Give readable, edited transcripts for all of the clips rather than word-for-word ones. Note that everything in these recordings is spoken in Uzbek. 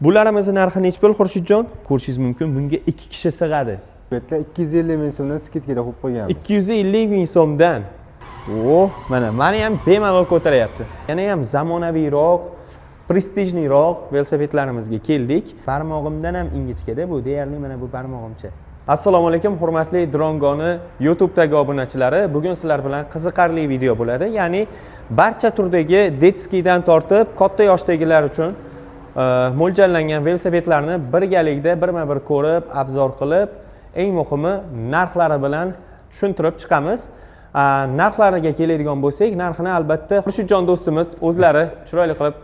Bularimizni narxi necha pul Xurshidjon? Ko'rishingiz mumkin. Bunga 2 kishi sig'adi. Bitta 250 ming so'mdan skidkada qo'yib qo'yganmiz. 250 ming so'mdan. Mani ham bemalol ko'taryapti. Yana ham zamonaviyroq, prestijniroq velosipedlarimizga keldik. Barmog'imdan ham ingichkada, bu deyarli mana bu barmog'imcha. Assalomu alaykum hurmatli Drongoni YouTube'dagi obunachilari. Bugun sizlar bilan qiziqarli video bo'ladi. Ya'ni barcha turdagi detskidan tortib katta yoshdagilar uchun mo'ljallangan velosipedlarni birgalikda birma-bir ko'rib, obzor qilib, eng muhimi narxlari bilan tushuntirib chiqamiz. Narxlariga keladigan bo'lsak, narxini albatta Xurshidjon do'stimiz o'zlari chiroyli qilib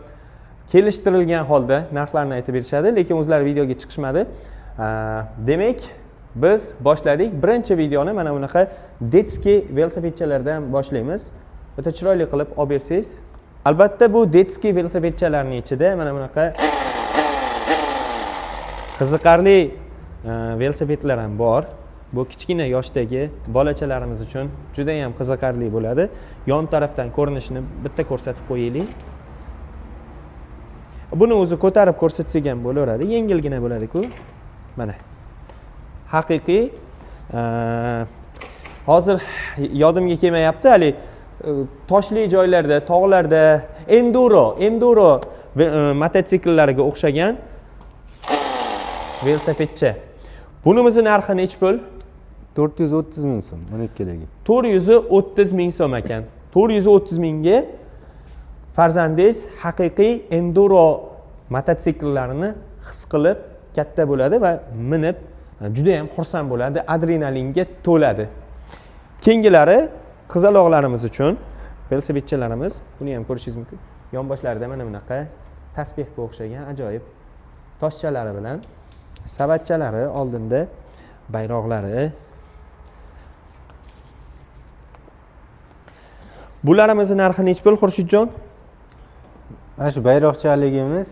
kelishtirilgan holda narxlarni aytib berishadi, lekin o'zlari videoga chiqishmadi. Demak, biz boshladik. Birinchi videoni mana bunaqa detski velosipedchalardan boshlaymiz. O'ta chiroyli qilib olib bersangiz. Albatta bu detski velosipedchalarning ichida mana bunaqa qiziqarli velosipedlar ham bor. Bu kichkina yoshdagi bolachalarimiz uchun juda ham qiziqarli bo'ladi. Yon tarafdan ko'rinishini bitta ko'rsatib qo'yaylik. Buni o'zi ko'tarib ko'rsatsak ham bo'laveradi, yengilgina bo'ladi-ku. Mana. Haqiqiy hozir yodimga kelmayapti, hali toshli joylarda, tog'larda enduro mototsikllariga o'xshagan velosipedcha. Bunimizni narxi necha pul? 430 ming so'm, 12 kelagi. 430 ming so'm ekan. 430 mingga farzandingiz haqiqiy enduro mototsiklarini his qilib katta bo'ladi va minib juda ham xursand bo'ladi, adrenalinga to'ladi. Keyingilari qizaloqlarimiz uchun velosipedchalarimiz, buni ham ko'rishingiz mumkin. Yonboshlarida mana bunaqa tasbehga o'xshagan ajoyib toshchalari bilan, savatchalari, oldinda bayroqlari. Bularimizni narxi necha pul Xurshidjon? Mana shu bayroqchaligimiz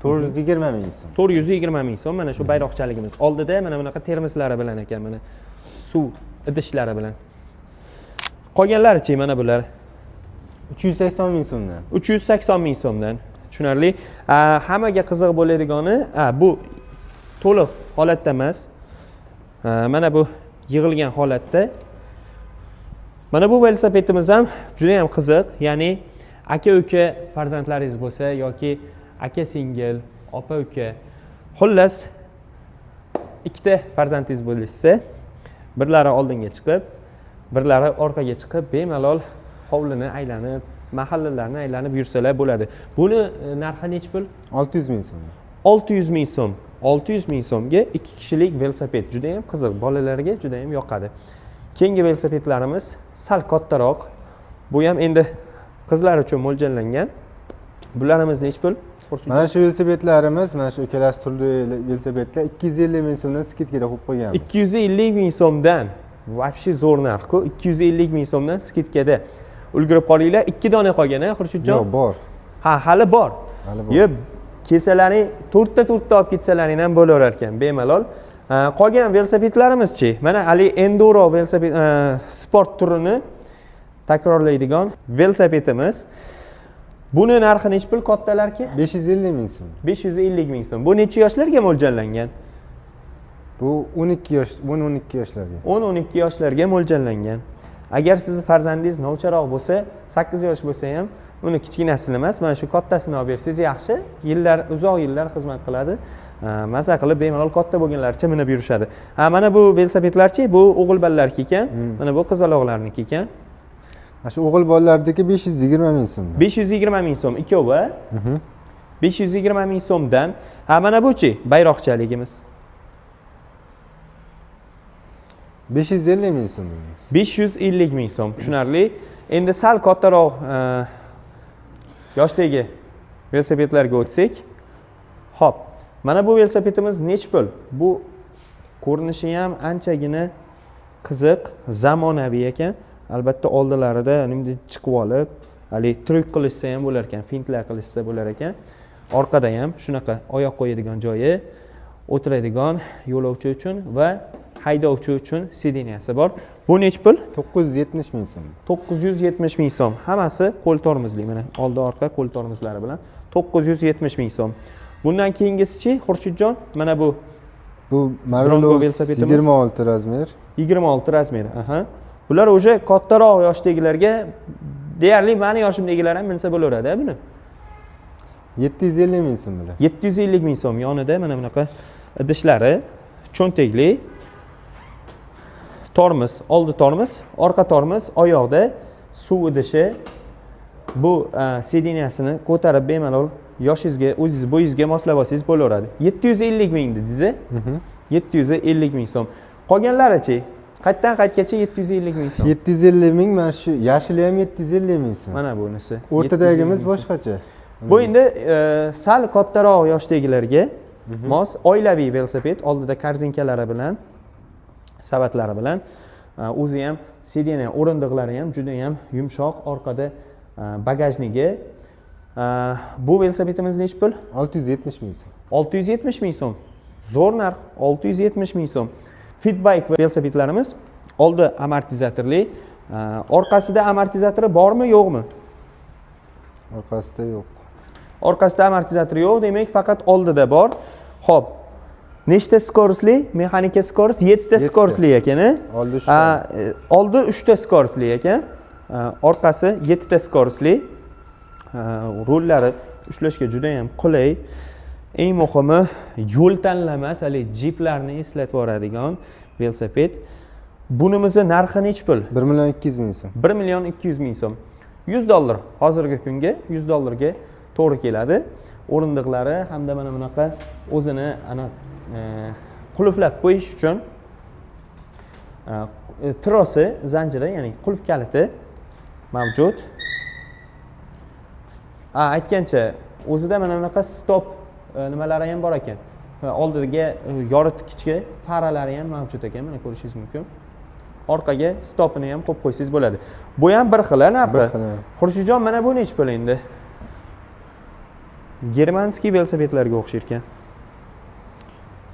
420 ming so'm. 420 ming so'm. Mana shu bayroqchaligimiz. Oldida mana bunaqa termoslari bilan ekan, mana suv idishlari bilan. Qolganlari-chi mana bular? 380 ming so'mdan. 380 ming so'mdan. Tushunarli. Hammaga qiziq bo'ladigani, bu to'liq holatda emas. Mana bu yig'ilgan holatda. Mana bu velosipedimiz ham juda ham qiziq. Ya'ni aka-uka farzandlaringiz bo'lsa yoki aka-singil, opa-uka, xullas ikkita farzandingiz bo'lsa, birlari oldinga chiqib, birlari orqaga chiqib, bemalol hovlini aylanib, mahallalarni aylanib yursalar bo'ladi. Buni narxi necha pul? 600 ming so'm. 600 ming so'm. 600 ming so'mga 2 kishilik velosiped. Juda ham qiziq, bolalarga juda ham yoqadi. Keyingi velosipedlarimiz sal kattaroq. Bu ham endi qizlar uchun mo'ljallangan. Bularimiz necha pul? Mana shu velosipedlarimiz, mana shu ikkalasi turli velosipedlar 250 ming so'mdan skidkada qo'yib qo'yganmiz. 250 ming so'mdan. Вообще zo'r narx-ku. 250 ming so'mdan skidkada. Ulgurib qolinglar. 2 dona qolgan-a, Xurshidjon? Yo'q, bor. Hali bor. Hali bor. Yeb kesalaring, to'rtta olib ketsalaring ham bo'laverar ekan, bemalol. Qolgan velosipedlarimiz-chi? Mana ali enduro velosiped sport turini takrorlaydigan velosipedimiz. Buni narxi necha pul kattalarga? 550 ming so'm. 550 ming so'm. Bu necha yoshlarga mo'ljallangan? Bu 12 yoshlarga. 10-12 yoshlarga mo'ljallangan. Agar sizni farzandingiz novcharoq bo'lsa, 8 yosh bo'lsa ham, uni kichkinasini emas, mana shu kattasini olib bersangiz yaxshi. Uzoq yillar xizmat qiladi. Maza qilib bemalol katta bo'lganlarcha minib yurishadi. Mana bu velosipedlarchi, bu o'g'il bolalarniki ekan, mana bu qizaloqlarniki ekan. Mana shu o'g'il bolalardagi 520 ming so'm. 520 ming so'm ikkovi. 520 ming so'mdan. Mana bu-chi bayroqchaligimiz. 550 ming so'm. 550 ming so'm. Tushunarli. Endi sal kattaroq yoshdagi velosipedlarga o'tsak. Xo'p. Mana bu velosipedimiz necha pul? Bu ko'rinishi ham anchagina qiziq, zamonaviy ekan. Albatta oldilarida nimda chiqib olib, hali tryuk qilishsa ham bo'lar ekan, fintlar qilishsa bo'lar ekan. Orqada ham shunaqa oyoq qo'yadigan joyi, o'tiradigan yo'lovchi uchun va haydovchi uchun sideniyasi bor. Bu necha pul? 970 ming so'm. 970 ming so'm. Hammasi qo'l tormozli, mana oldi orqa qo'l tormozlari bilan 970 ming so'm. Bundan keyingisichi Xurshidjon, mana bu Bu Bronco Marvelos velosipedimiz. 26 razmer. 26 razmeri. Aha. Bular o'sha kattaroq yoshdagilarga deyarli meni yoshimdagilar ham minsa bo'laveradi buni. 750 ming so'm bular. 750 ming so'm yonida mana bunaqa idishlari, cho'ntakli, tormoz, oldi tormoz, orqa tormoz, oyoqda suv idishi. Bu sediniyasini ko'tarib bemalol yoshingizga, o'zingiz bo'yingizga moslab olsangiz bo'laveradi. 750 ming dedingiz. 750 ming so'm. Qolganlarichi? Qayerdan qayergacha 750 ming so'm? 750 ming, mana shu yashili ham 750 ming so'm. Mana bunisi. O'rtadagimiz boshqacha. Bu endi sal kattaroq yoshdagilarga mos oilaviy velosiped, oldida korzinkalari bilan, savatlari bilan, o'zi ham sideniya o'rindiqlari ham juda ham yumshoq, orqada bagajnigi. Bu velosipedimiz nechi pul? 670 ming so'm. 670 ming so'm. Zo'r narx, 670 ming so'm. Fitbike velosipedlarimiz oldi amortizatorli, orqasida amortizatori bormi, yo'qmi? Orqasida yo'q. Orqasida amortizator yo'q, demak faqat oldida bor. Xo'p. Nechta skorostli? Mexanika skorost 7 ta skorostli ekan. Oldi 3 ta. Oldi 3 ta skorostli ekan. Orqasi 7 ta skorostli. Rullari ushlashga juda ham qulay. Eng muhimi yo'l tanlamas, hali jiplarni eslatib yuboradigan velosiped. Bunimizning narxi nechi pul? 1 million 200 ming so'm. 1 million 200 ming so'm. $100 hozirgi kunga $100 ga to'g'ri keladi. O'rindiqlari hamda mana bunaqa o'zini ana qulflab qo'yish uchun trosi, zanjiri, ya'ni qulf kaliti mavjud. Aytgancha, o'zida mana bunaqa stop nimalari ham bor ekan. Oldiga yoritgichga faralari ham mavjud ekan, mana ko'rishingiz mumkin. Orqaga stopini ham qo'yib qo'ysangiz bo'ladi. Bu ham bir xil narxi. Bir xil. Xurshidjon, mana bu nechi pul endi? Germanskiy velosipedlarga o'xshar ekan.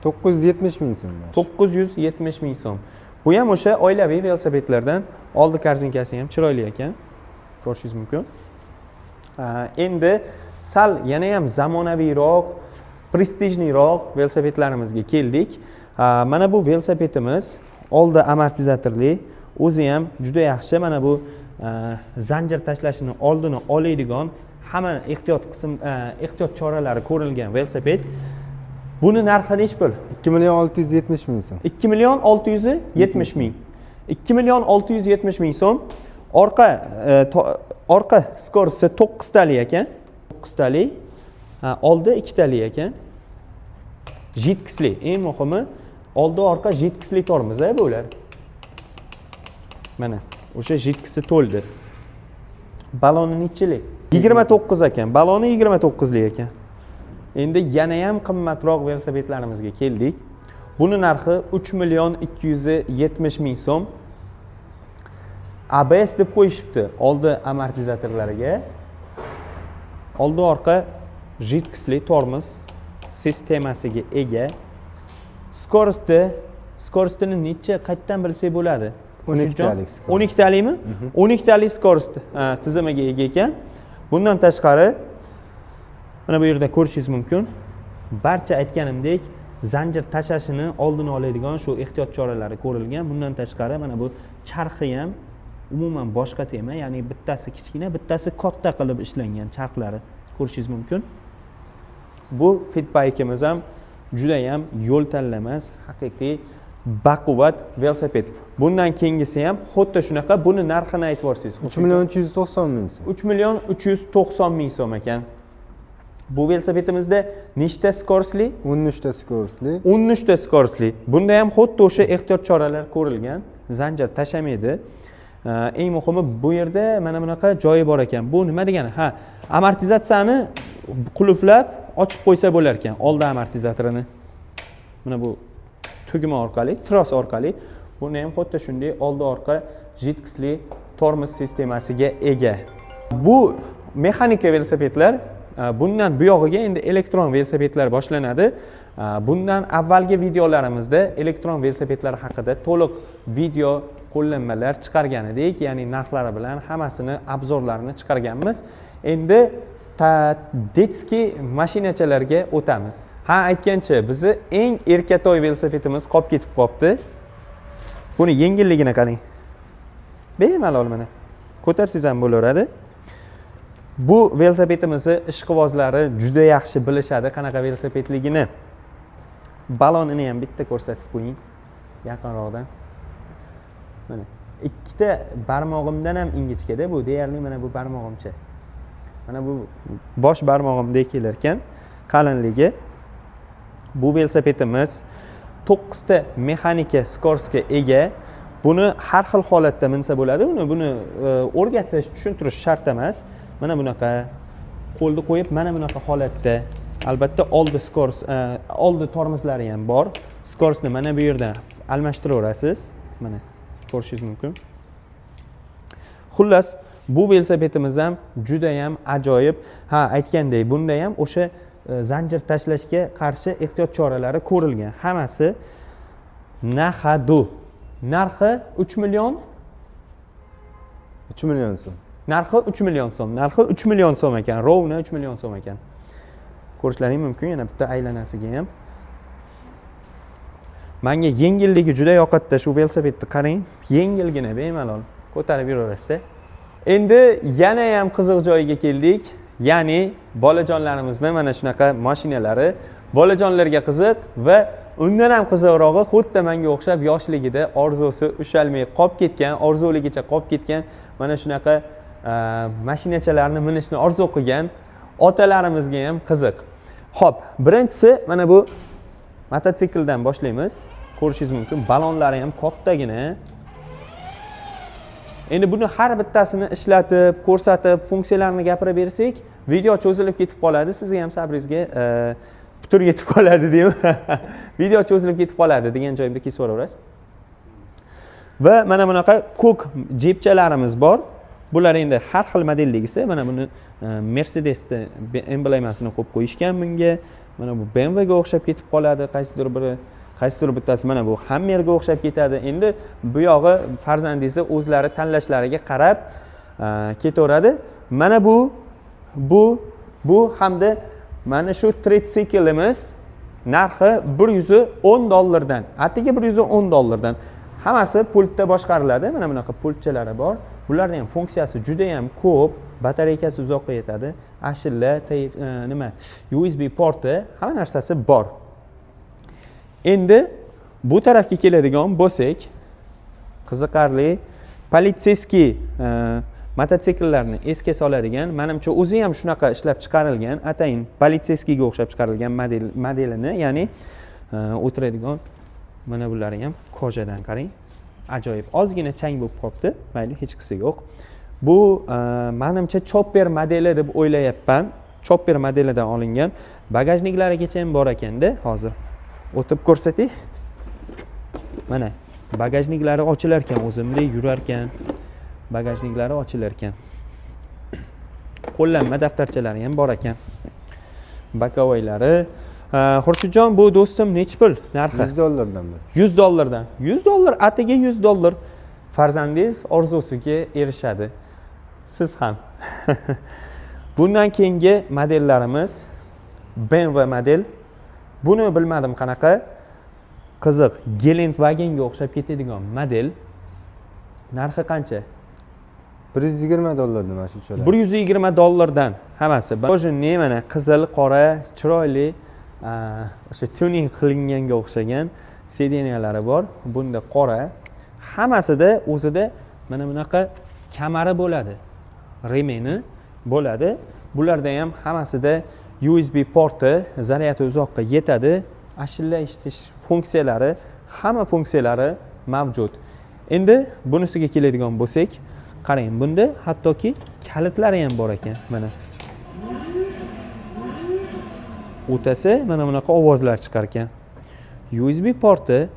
970 ming so'm. 970 ming so'm. Bu ham o'sha oilaviy velosipedlardan, oldi korzinkasi ham chiroyli ekan. Ko'rishingiz mumkin. Endi sal yana ham zamonaviyroq, prestijniroq velosipedlarimizga keldik. Mana bu velosipedimiz oldi amortizatorli, o'zi ham juda yaxshi. Mana bu zanjir tashlashini oldini oladigan, hamma ehtiyot choralari ko'rilgan velosiped. Buni narxi nechi pul? 2 million 670 ming so'm. 2 million 670 ming. 2 million 670 ming so'm. Orqa skorosti 9 tali ekan. 9 tali. Oldi 2 tali ekan. Jitkichli, eng muhimi oldi orqa jitkichli tormoz bular. Mana o'sha jitkisi to'ldi. Baloni nechili? 29 ekan. Baloni 29 lik ekan. Endi yana ham qimmatroq velosipedlarimizga keldik. Buni narxi 3 million 270 ming so'm. ABS deb qo'yishibdi oldi amortizatorlariga. Oldi orqa jitkichli tormoz sistemasiga ega. Skorostini necha qayerdan bilsak bo'ladi? 12 talik. 12 talikmi? 12 talik skorost tizimiga ega ekan. Bundan tashqari mana bu yerda ko'rishingiz mumkin. Barcha aytganimdek zanjir tashashini oldini oladigan shu ehtiyot choralari ko'rilgan. Bundan tashqari mana bu charxi ham umuman boshqa tema, ya'ni bittasi kichkina, bittasi katta qilib ishlangan charxlari ko'rishingiz mumkin. Bu Fitbike'imiz ham juda ham yo'l tanlamas, haqiqiy baquvvat velosiped. Bundan keyingisi ham xuddi shunaqa. Buni narxini aytib yorsiz. 3 million 390 ming so'm. 3 million 390 ming so'm ekan. Bu velosipedimizda nechta skorostli? 13 ta skorostli. 13 ta skorostli. Bunda ham xuddi o'sha ehtiyot choralar ko'rilgan. Zanjir tashamaydi. Eng muhimi bu yerda mana bunaqa joyi bor ekan. Bu nima degani? Amortizatsiyani qulflab ochib qo'ysa bo'lar ekan, oldi amortizatorini. Mana bu tugma orqali, tros orqali. Buni ham xuddi shunday oldi orqa jitkichli tormoz sistemasiga ega. Bu mexanika velosipedlar. Bundan buyog'iga endi elektron velosipedlar boshlanadi. Bundan avvalgi videolarimizda elektron velosipedlar haqida to'liq video qo'llanmalar chiqargan edik, ya'ni narxlari bilan hammasini obzorlarini chiqarganmiz. Endi detskiy mashinachalarga o'tamiz. Ha, aytgancha, bizni eng erkatoy velosipedimiz qolib ketib qolibdi. Buni yengilligini qarang. Bemalol mana ko'tarsangiz ham bo'laveradi. Bu velosipedimizni ishqibozlari juda yaxshi bilishadi qanaqa velosipedligini. Balonini ham bitta ko'rsatib qo'ying yaqinroqdan. Mana ikkita barmog'imdan ham ingichkada bu, deyarli mana bu barmog'imcha. Mana bu bosh barmog'imdek kelar ekan qalinligi. Bu velosipedimiz 9 ta mexanika skorostiga ega. Buni har xil holatda minsa bo'ladi. Buni o'rgatish, tushuntirish shart emas. Mana bunaqa qo'lni qo'yib, mana bunaqa holatda. Albatta oldi tormozlari ham bor. Skorostni mana bu yerdan almashtiraverasiz. Mana ko'rishingiz mumkin. Xullas, bu velosipedimiz ham juda ham ajoyib. Ha, aytgandek, bunda ham o'sha zanjir tashlashga qarshi ehtiyot choralari ko'rilgan. Hammasi nahadu. Narxi 3 million 3 million so'm. Narxi 3 million so'm. Narxi 3 million so'm ekan. Rovna 3 million so'm ekan. Ko'rishlaring mumkin, yana bitta aylanasiga ham. Menga yengilligi juda yoqadi shu velosipedni qarang. Yengilgina, bemalol ko'tarib yuraverasiz-da. Endi yana ham qiziq joyiga keldik. Ya'ni bolajonlarimizni mana shunaqa mashinalari bolajonlarga qiziq va undan ham qiziqrog'i xuddi menga o'xshab yoshligida orzusi ushalmay qolib ketgan, orzuligicha qolib ketgan mana shunaqa mashinachalarni minishni orzu qilgan otalarimizga ham qiziq. Xo'p, birinchisi mana bu mototsikldan boshlaymiz. Ko'rishingiz mumkin, balonlari ham kattagina. Endi buni har bittasini ishlatib, ko'rsatib, funksiyalarini gapirib bersak, video cho'zilib ketib qoladi. Sizga ham sabringizga putur yetib qoladi deymi? Video cho'zilib ketib qoladi degan joyimda kesib yuborasiz. Va mana bunaqa ko'k jepchalarimiz bor. Bular endi har xil modelligisi. Mana buni Mercedes'da emblemasini qo'yib qo'yishgan bunga. Mana bu BMW ga o'xshab ketib qoladi, qaysidir bittasi mana bu Hammerga o'xshab ketadi. Endi bu yog'i farzandingizni o'zlari tanlashlariga qarab ketaveradi. Mana bu hamda mana shu tritsiklimiz narxi $110 dan. Atigi $110 dan. Hammasi pultda boshqariladi. Mana bunaqa pultchalari bor. Bularning ham funksiyasi juda ham ko'p. Batareykasi uzoqqa yetadi. Ashilla, USB porti, hamma narsasi bor. Endi bu tarafga keladigan bo'lsak, qiziqarli politseyskiy mototsikllarni esga soladigan, menimcha o'zi ham shunaqa ishlab chiqarilgan, atayin politseyskiyga o'xshab chiqarilgan modelini, ya'ni o'tiradigan mana bularni ham kojadan qarang. Ajoyib. Ozgina chang bo'lib qolibdi, mayli, hech qisi yo'q. Bu menimcha chopper modeli deb o'ylayapman. Chopper modelidan olingan. Bagajniklarigacha ham bor ekanda, hozir o'tib ko'rsating. Mana bagajniklari ochilar ekan, o'zimda yurar ekan. Bagajniklari ochilar ekan. Qo'llanma daftarchalari ham bor ekan. Bakovoylari. Xurshidjon, bu do'stim nech pul narxi? $100 dan. $100 dan. $100, atiga $100. Farzandingiz orzusiga erishadi. Siz ham. Bundan keyingi modellarimiz BMW model. Buni bilmadim qanaqa. Qiziq, Gelendwagenga o'xshab ketadigan model. Narxi qancha? $120 mana shu cho'lar. $120 dan hammasi. Bojinni mana qizil, qora, chiroyli, o'sha tuning qilinganga o'xshagan sedeniyalari bor. Bunda qora. Hammasida o'zida mana bunaqa kamari bo'ladi. Remeni bo'ladi. Bularda ham hammasida USB porti, zaryadi uzoqqa yetadi. Ashilla eshitish funksiyalari, hamma funksiyalari mavjud. Endi bunisiga keladigan bo'lsak, qarang, bunda hattoki kalitlari ham bor ekan, mana. O'tasi mana bunaqa ovozlar chiqar ekan. USB porti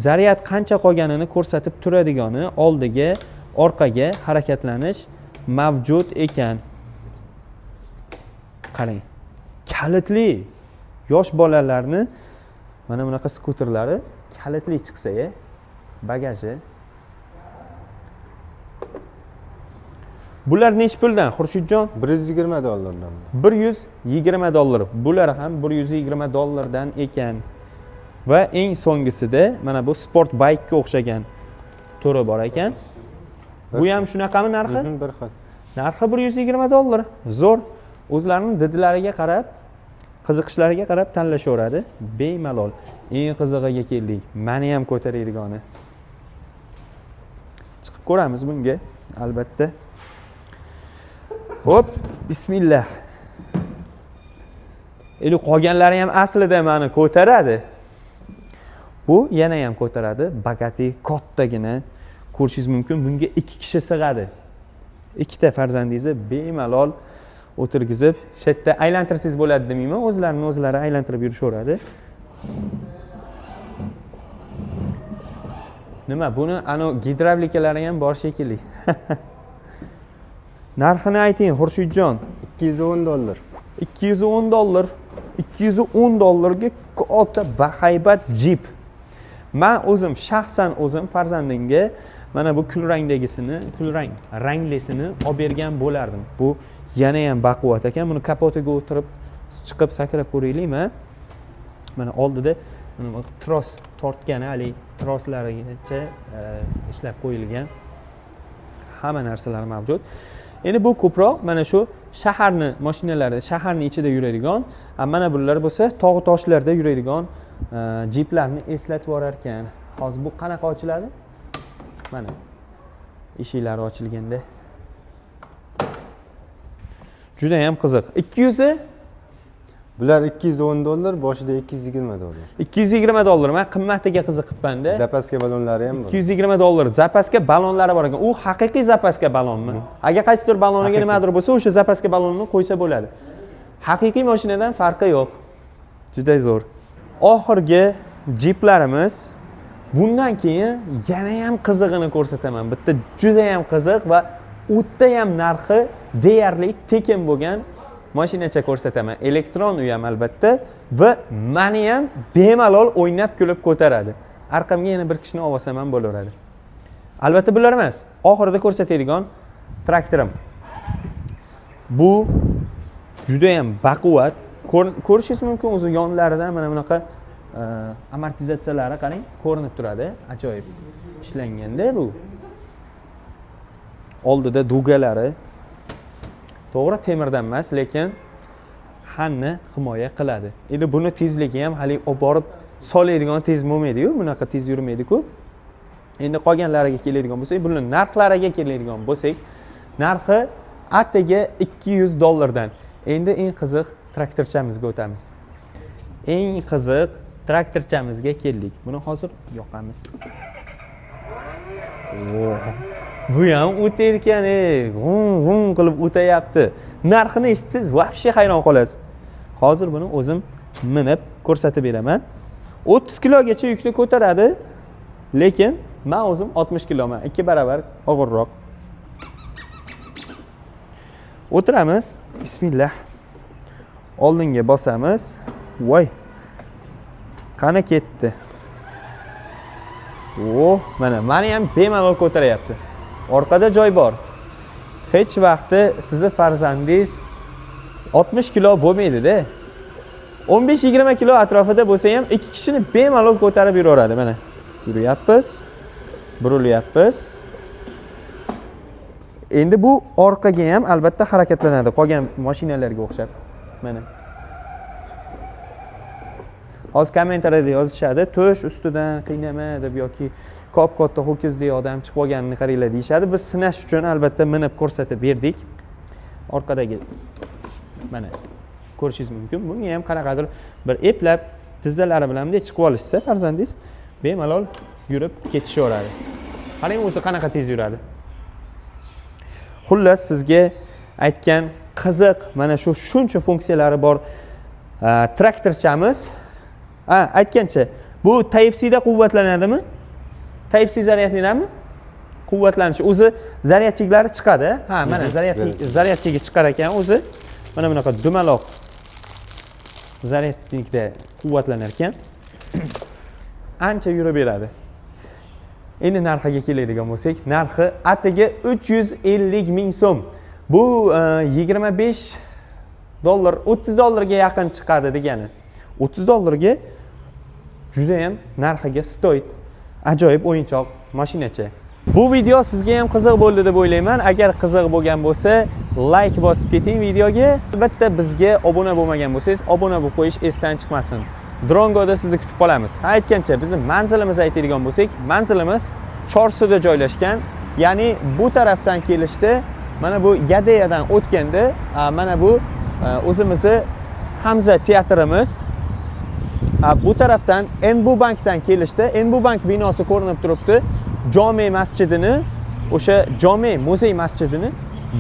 zaryad qancha qolganini ko'rsatib turadigani, oldiga, orqaga harakatlanish mavjud ekan. Qarang. Kalitli yosh bolalarni mana bunaqa skuterlari kalitli chiqsa-ya, bagaji. Bular nech puldan Xurshidjon? $120 $120. Bular ham $120 ekan. Va eng so'nggisida mana bu sport bike ga o'xshagan turi bor ekan. Bu ham shunaqami narxi? Bir xil. Narxi $120. Zo'r. O'zlarining didlariga qarab, qiziqishlariga qarab tanlashaveradi. Bemalol. Eng qizig'iga keldik. Meni ham ko'taraydigani. Chiqib ko'ramiz bunga, albatta. Hop, bismillah. Endi qolganlari ham aslida meni ko'taradi. Bu yana ham ko'taradi. Bagati kattagina. Ko'rishingiz mumkin. Bunga 2 kishi sig'adi. Ikkita farzandingizni bemalol o'tirgizib, shu yerda aylantirsangiz bo'ladi demayman, o'zlari aylantirib yurishaveradi. Nima, buni gidravlikalari ham bor shekilli. Narxini ayting, Xurshidjon. $210. $210. $210 ga katta bahaybat Jeep. Men o'zim shaxsan farzandimga mana bu kulrang ranglisini olib bergan bo'lardim. Bu yana ham baquvvat ekan. Buni kapotiga o'tirib chiqib sakrab ko'raylikmi? Mana oldida mana tros tortgan, hali troslarigacha ishlab qo'yilgan. Hamma narsalar mavjud. Endi bu ko'proq mana shu shaharning ichida yuradigan, mana bular bo'lsa tog' toshlarda yuradigan jiplarni eslatib yurar ekan. Hozir bu qanaqa ochiladi? Mana eshiklari ochilganda. Juda ham qiziq. 200 Bular $210, boshida $220. $220. Men qimmatiga qiziqibman-da. Zapaska ballonlari ham bor. $220. Zapaska ballonlari bor ekan. U haqiqiy zapaska ballonmi? Agar qaysidir balloniga nimadir bo'lsa, o'sha zapaska ballonni qo'ysa bo'ladi. Haqiqiy mashinadan farqi yo'q. Juda zo'r. Oxirgi jiplarimiz. Bundan keyin yana ham qizig'ini ko'rsataman. Bitta juda ham qiziq va o'tda ham narxi deyarli tekin bo'lgan mashinacha ko'rsataman. Elektron uy ham albatta va meni ham bemalol o'ynab kulib ko'taradi. Arqamga yana bir kishini olsam ham bo'laveradi. Albatta bular emas. Oxirida ko'rsatadigan traktorim. Bu juda ham baquvvat. Ko'rishingiz mumkin, o'zi yonlaridan mana bunaqa amortizatsiyalari qarang, ko'rinib turadi. Ajoyib ishlanganda bu. Oldida dugalari. To'g'ri temirdan emas, lekin hanni himoya qiladi. Endi buni tezligi ham hali olib borib soladigan tez bo'lmaydi-yu, bunaqa tez yurmaydi-ku. Endi qolganlariga keladigan bo'lsak, buning narxlariga keladigan bo'lsak, narxi atigi $200 dan. Endi eng qiziq traktorchamizga o'tamiz. Eng qiziq traktorchamizga keldik. Buni hozir yoqamiz. Bu ham o'tarkan, g'ung qilib o'tayapti. Narxini eshitsangiz, vobshe hayron qolasiz. Hozir buni o'zim minib ko'rsatib beraman. 30 kilogacha yukni ko'taradi, lekin men o'zim 60 kiloman, 2 barobar og'irroq. O'tiramiz. Bismillah. Oldinga bosamiz. Voy. Qani ketdi. Mana meni ham bemalol ko'tarayapti. Orqada joy bor. Hech vaqti sizni farzandingiz 60 kilo bo'lmaydi-da. 15-20 kilo atrofida bo'lsa ham 2 kishini bemalol ko'tarib yuraveradi. Mana yuryapmiz, burilyapmiz. Endi bu orqaga ham albatta harakatlanadi, qolgan mashinalarga o'xshab. Mana. Hozir kommentariyada yozishadi, to'sh ustidan qiynama deb yoki katta ho'kizdek odam chiqib olganini qaranglar deyshadi. Biz sinash uchun albatta minib ko'rsatib berdik. Orqadagi mana ko'rishingiz mumkin. Bunga ham qanaqadir bir eplab tizzalari bilan bunday chiqib olishsa farzandingiz bemalol yurib ketishaveradi. Qarang o'zi qanaqa tez yuradi. Xullas sizga aytgan qiziq mana shu shuncha funksiyalari bor traktorchamiz. Aytgancha, bu Type-C da quvvatlanadimi? Type-C zaryadnidanmi? Quvvatlanishi. O'zi zaryadchiklari chiqadi. Mana zaryadchiga chiqar ekan o'zi. Mana bunaqa dumaloq zaryadnikda quvvatlanar ekan. Ancha yurib beradi. Endi narxiga keladigan bo'lsak, narxi atigi 350 ming so'm. Bu 25 dollar, 30 dollarga yaqin chiqadi degani. 30 dollarga juda ham narxiga stoyt, ajoyib o'yinchoq mashinacha. Bu video sizga ham qiziq bo'ldi deb o'ylayman. Agar qiziq bo'lgan bo'lsa, like bosib keting videoga. Albatta bizga obuna bo'lmagan bo'lsangiz, obuna bo'lib qo'yish esdan chiqmasin. Drongoda sizni kutib qolamiz. Aytgancha, bizning manzilimizni aytadigan bo'lsak, manzilimiz Chorsuda joylashgan. Ya'ni bu tarafdan kelishda, mana bu Gadeyadan o'tganda, mana bu o'zimizni Hamza teatrimiz. Bu tarafdan NB Bankdan kelishda, NB Bank binosi ko'rinib turibdi. Jome masjidini, o'sha Jome muzey masjidini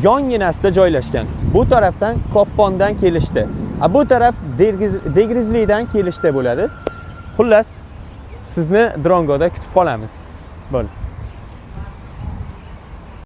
yonginasida joylashgan. Bu tarafdan Koppondan kelishdi. Bu taraf Degrizlidan kelishda bo'ladi. Xullas, sizni Drongoda kutib qolamiz. Bo'l.